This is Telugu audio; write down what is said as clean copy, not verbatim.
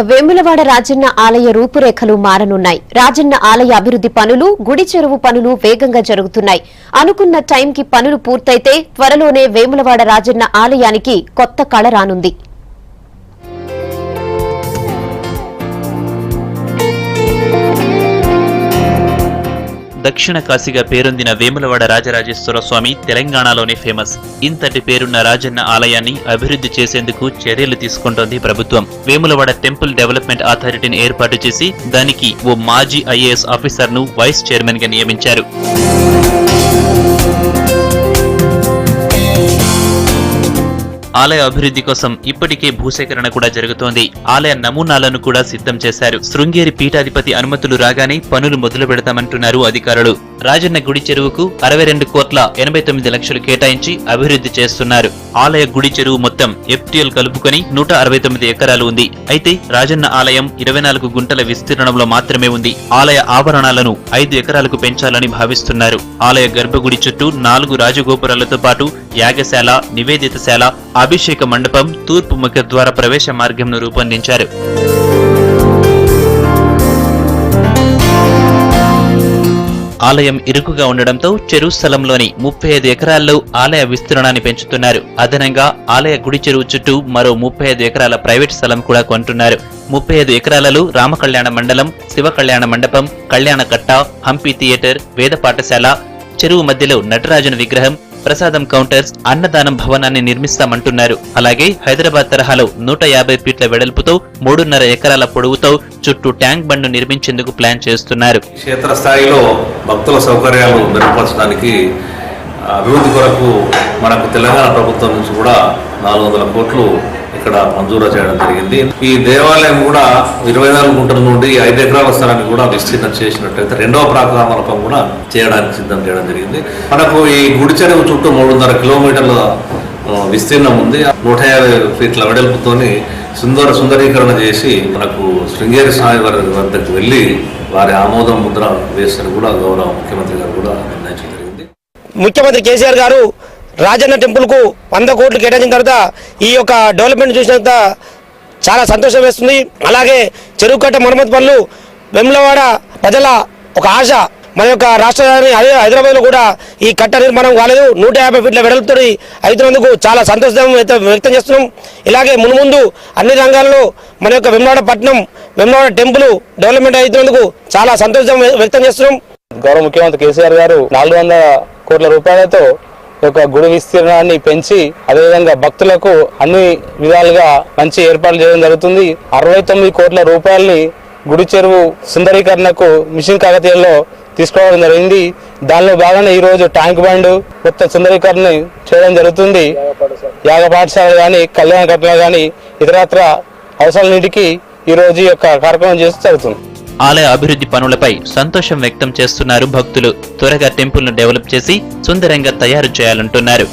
వేములవాడ రాజన్న ఆలయ రూపురేఖలు మారనున్నాయి. రాజన్న ఆలయ అభివృద్ధి పనులు, గుడి చెరువు పనులు వేగంగా జరుగుతున్నాయి. అనుకున్న టైంకి పనులు పూర్తయితే త్వరలోనే వేములవాడ రాజన్న ఆలయానికి కొత్త కళ రానుంది. దక్షిణ కాశీగా పేరొందిన వేములవాడ రాజరాజేశ్వర స్వామి తెలంగాణలోనే ఫేమస్. ఇంతటి పేరున్న రాజన్న ఆలయాన్ని అభివృద్ధి చేసేందుకు చర్యలు తీసుకుంటోంది ప్రభుత్వం. వేములవాడ టెంపుల్ డెవలప్మెంట్ అథారిటీని ఏర్పాటు చేసి దానికి ఓ మాజీ ఐఏఎస్ ఆఫీసర్ను వైస్ చైర్మన్ గా నియమించారు. ఆలయ అభివృద్ధి కోసం ఇప్పటికే భూసేకరణ కూడా జరుగుతోంది. ఆలయ నమూనాలను కూడా సిద్ధం చేశారు. శృంగేరి పీఠాధిపతి అనుమతులు రాగానే పనులు మొదలు పెడతామంటున్నారు అధికారులు. రాజన్న గుడి చెరువుకు 62,89,00,000 కేటాయించి అభివృద్ధి చేస్తున్నారు. ఆలయ గుడి చెరువు మొత్తం FTL కలుపుకొని 169 ఎకరాలు ఉంది. అయితే రాజన్న ఆలయం 24 గుంటల విస్తీర్ణంలో మాత్రమే ఉంది. ఆలయ ఆవరణాలను 5 ఎకరాలకు పెంచాలని భావిస్తున్నారు. ఆలయ గర్భగుడి చుట్టూ 4 రాజగోపురాలతో పాటు యాగశాల, నివేదితశాల, అభిషేక మండపం, తూర్పు ముఖద్వార ప్రవేశ మార్గంను రూపొందించారు. ఆలయం ఇరుకుగా ఉండడంతో చెరువు స్థలంలోని 35 ఎకరాల్లో ఆలయ విస్తీర్ణాన్ని పెంచుతున్నారు. అదనంగా ఆలయ గుడి చెరువు చుట్టూ మరో 35 ఎకరాల ప్రైవేట్ స్థలం కూడా కొంటున్నారు. 35 ఎకరాలలో రామకళ్యాణ మండలం, శివ కళ్యాణ మండపం, కళ్యాణ కట్ట, హంపి థియేటర్, వేద పాఠశాల, చెరువు మధ్యలో నటరాజన్ విగ్రహం, ప్రసాదం కౌంటర్స్, అన్నదానం భవనాన్ని నిర్మిస్తామంటున్నారు. అలాగే హైదరాబాద్ తరహాలో 150 ఫీట్ల వెడల్పుతో 3.5 ఎకరాల పొడవుతో చుట్టూ ట్యాంక్ బండ్ నిర్మించేందుకు ప్లాన్ చేస్తున్నారు. క్షేత్రస్థాయిలో భక్తుల సౌకర్యాలు మెరుగుపరచడానికి అభివృద్ధి కొరకు మనకు తెలంగాణ ప్రభుత్వం నుంచి కూడా 400 కోట్లు ఇక్కడ మంజూరు చేయడం జరిగింది. ఈ దేవాలయం కూడా 24 గుంటల నుండి 5 ఎకరాల స్థలాన్ని కూడా విస్తీర్ణం చేసినట్లయితే రెండవ ప్రాకార మండపం కూడా చేయడానికి సిద్ధం చేయడం జరిగింది. మనకు ఈ గుడి చెరువు చుట్టూ 3.5 కిలోమీటర్ల విస్తీర్ణం ఉంది. 150 ఫీట్ల వెడల్పుతోని సుందరీకరణ చేసి మనకు శృంగేరి స్వామి వారి వద్దకు వెళ్ళి వారి ఆమోదం ముద్ర వేసిన కూడా గౌరవ ముఖ్యమంత్రి గారు కూడా నిర్ణయించడం జరిగింది. ముఖ్యమంత్రి కేసీఆర్ గారు రాజన్న టెంపుల్ కు 100 కోట్లు కేటాయించిన తర్వాత ఈ యొక్క డెవలప్మెంట్ చూసిన తర్వాత చాలా సంతోషం వేస్తుంది. అలాగే చెరువు కట్ట మరమ్మతు పనులు వేములవాడ ప్రజల ఒక ఆశ. మన యొక్క రాష్ట్ర హైదరాబాద్ లో కూడా ఈ కట్ట నిర్మాణం కాలేదు. 150 ఫీట్ల వెడల్పుతో అవుతున్నందుకు చాలా సంతోషం వ్యక్తం చేస్తున్నాం. ఇలాగే మున్ముందు అన్ని రంగాల్లో మన యొక్క వేములవాడ పట్టణం, వేములవాడ టెంపుల్ డెవలప్మెంట్ అవుతున్నందుకు చాలా సంతోషం వ్యక్తం చేస్తున్నాం. గౌరవ ముఖ్యమంత్రి కేసీఆర్ గారు 400 కోట్ల రూపాయలతో యొక్క గుడి విస్తీర్ణాన్ని పెంచి అదేవిధంగా భక్తులకు అన్ని విధాలుగా మంచి ఏర్పాట్లు చేయడం జరుగుతుంది. 69 కోట్ల రూపాయలని గుడి చెరువు సుందరీకరణకు మిషన్ కాకతీయంలో తీసుకోవడం జరిగింది. దానిలో భాగంగా ఈ రోజు ట్యాంక్ బండ్ కొత్త సుందరీకరణ చేయడం జరుగుతుంది. యాగ పాఠశాల కానీ, కళ్యాణ కట్టలు కానీ, ఇతరత్ర అవసరాలన్నిటికీ ఈ రోజు యొక్క కార్యక్రమం చేస్తూ జరుగుతుంది. ఆలయ అభివృద్ధి పనులపై సంతోషం వ్యక్తం చేస్తున్నారు భక్తులు. త్వరగా టెంపుల్ ను డెవలప్ చేసి సుందరంగా తయారు చేయాలంటున్నారు.